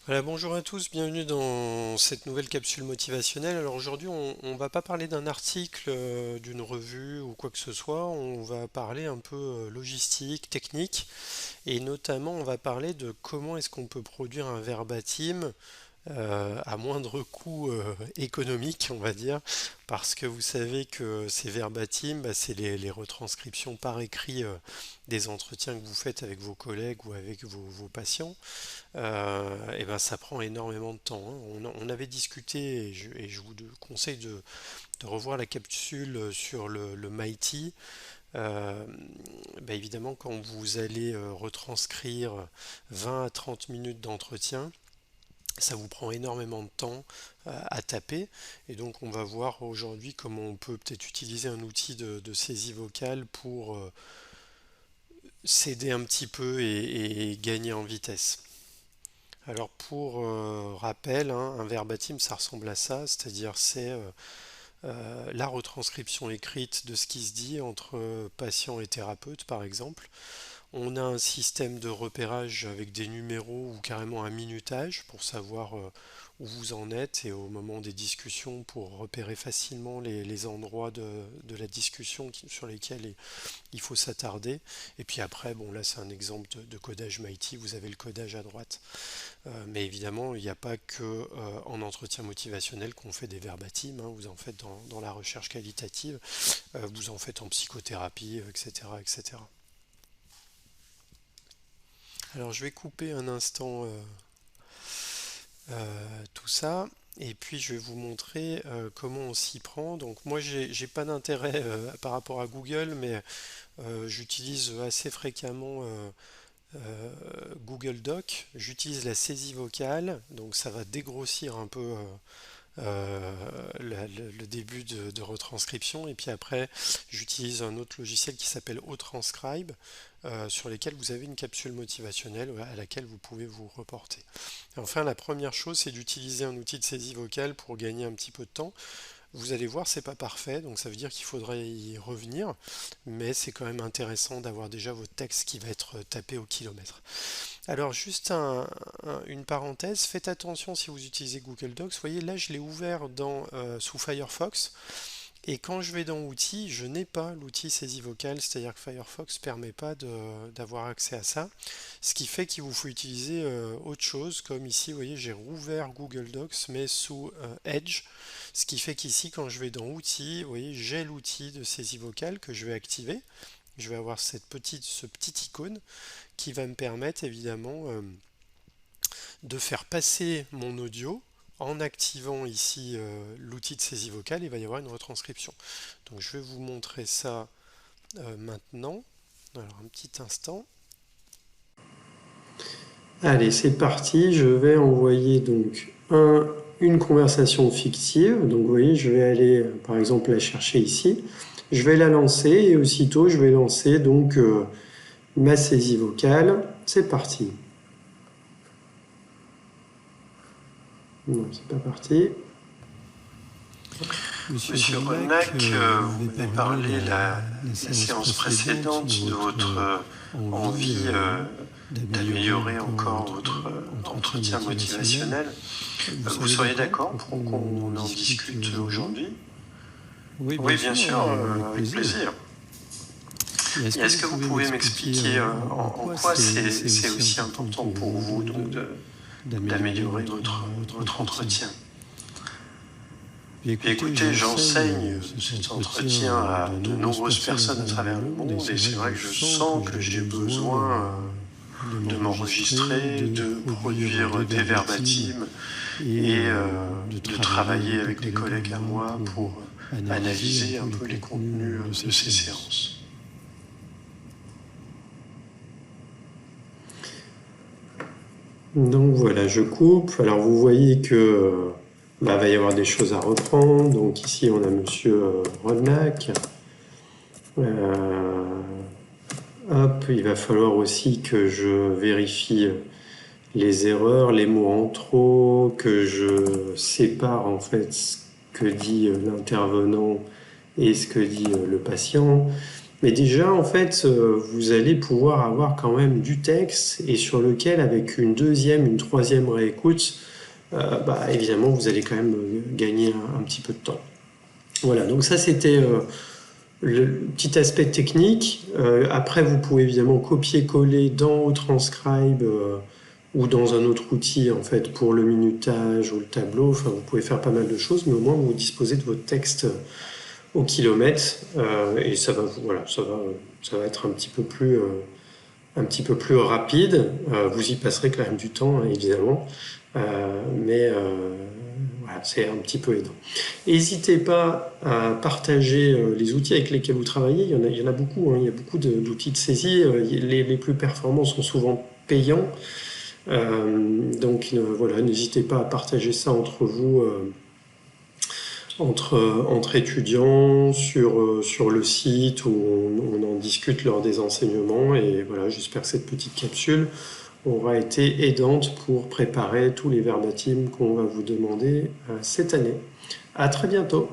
Voilà, bonjour à tous, bienvenue dans cette nouvelle capsule motivationnelle. Alors aujourd'hui, on va pas parler d'un article, d'une revue ou quoi que ce soit, on va parler un peu logistique, technique, et notamment on va parler de comment est-ce qu'on peut produire un verbatim à moindre coût économique, on va dire, parce que vous savez que ces verbatims, bah, c'est les retranscriptions par écrit des entretiens que vous faites avec vos collègues ou avec vos patients. Et ben ça prend énormément de temps, hein. On avait discuté, et je vous conseille de revoir la capsule sur le Mighty. Euh, bah, évidemment, quand vous allez retranscrire 20 à 30 minutes d'entretien, ça vous prend énormément de temps à taper. Et donc, on va voir aujourd'hui comment on peut peut-être utiliser un outil de saisie vocale pour s'aider un petit peu et gagner en vitesse. Alors pour rappel, hein, un verbatim, ça ressemble à ça, c'est-à-dire c'est la retranscription écrite de ce qui se dit entre patient et thérapeute, par exemple. On a un système de repérage avec des numéros ou carrément un minutage pour savoir où vous en êtes et au moment des discussions pour repérer facilement les endroits de la discussion sur lesquels il faut s'attarder. Et puis après, bon là c'est un exemple de codage Mighty, vous avez le codage à droite. Mais évidemment, il n'y a pas que en entretien motivationnel qu'on fait des verbatims, hein. Vous en faites dans la recherche qualitative, vous en faites en psychothérapie, etc., etc. Alors je vais couper un instant tout ça. Et puis je vais vous montrer comment on s'y prend. Donc moi j'ai pas d'intérêt par rapport à Google, mais j'utilise assez fréquemment Google Doc. J'utilise la saisie vocale, donc ça va dégrossir un peu le début de retranscription. Et puis après, j'utilise un autre logiciel qui s'appelle OTranscribe, sur lesquels vous avez une capsule motivationnelle à laquelle vous pouvez vous reporter. Et enfin, la première chose, c'est d'utiliser un outil de saisie vocale pour gagner un petit peu de temps. Vous allez voir, c'est pas parfait, donc ça veut dire qu'il faudrait y revenir, mais c'est quand même intéressant d'avoir déjà votre texte qui va être tapé au kilomètre. Alors juste une parenthèse, faites attention si vous utilisez Google Docs. Vous voyez là je l'ai ouvert sous Firefox et quand je vais dans outils, je n'ai pas l'outil saisie vocale, c'est-à-dire que Firefox ne permet pas d'avoir accès à ça. Ce qui fait qu'il vous faut utiliser autre chose, comme ici, vous voyez, j'ai rouvert Google Docs mais sous Edge. Ce qui fait qu'ici, quand je vais dans outils, vous voyez, j'ai l'outil de saisie vocale que je vais activer. Je vais avoir ce petit icône qui va me permettre évidemment de faire passer mon audio en activant ici l'outil de saisie vocale. Il va y avoir une retranscription. Donc je vais vous montrer ça maintenant. Alors un petit instant. Allez, c'est parti. Je vais envoyer donc une conversation fictive. Donc vous voyez, je vais aller par exemple la chercher ici. Je vais la lancer et aussitôt je vais lancer donc ma saisie vocale. C'est parti. Non, c'est pas parti. Monsieur Renac, vous m'avez parlé la séance précédente de votre envie d'améliorer encore votre entretien motivationnel. Vous seriez d'accord pour qu'on en discute aujourd'hui? Oui, bien sûr, avec plaisir. Et est-ce que vous pouvez m'expliquer en quoi c'est aussi important pour vous donc d'améliorer votre entretien? Puis écoutez, j'enseigne cet entretien à de nombreuses personnes à travers le monde et c'est vrai que je sens que j'ai besoin de m'enregistrer, de produire des verbatims et de travailler avec des collègues à moi pour analyser un peu les contenus de ces séances. Donc voilà, je coupe. Alors vous voyez que va y avoir des choses à reprendre. Donc ici on a Monsieur Rodnack. Hop, il va falloir aussi que je vérifie les erreurs, les mots en trop, que je sépare en fait ce que dit l'intervenant et ce que dit le patient. Mais déjà, en fait, vous allez pouvoir avoir quand même du texte et sur lequel, avec une deuxième, une troisième réécoute, bah, évidemment, vous allez quand même gagner un petit peu de temps. Voilà, donc ça c'était le petit aspect technique. Après, vous pouvez évidemment copier-coller dans OTranscribe ou dans un autre outil en fait pour le minutage ou le tableau. Enfin, vous pouvez faire pas mal de choses, mais au moins vous disposez de votre texte au kilomètre et ça va, voilà, ça va être un petit peu plus rapide. Vous y passerez quand même du temps, hein, évidemment, mais voilà, c'est un petit peu aidant. N'hésitez pas à partager les outils avec lesquels vous travaillez. Il y en a beaucoup, hein, il y a beaucoup d'outils de saisie. Les plus performants sont souvent payants. Donc voilà, n'hésitez pas à partager ça entre vous, entre étudiants, sur le site où on en discute lors des enseignements. Et voilà, j'espère que cette petite capsule aura été aidante pour préparer tous les verbatims qu'on va vous demander cette année. À très bientôt.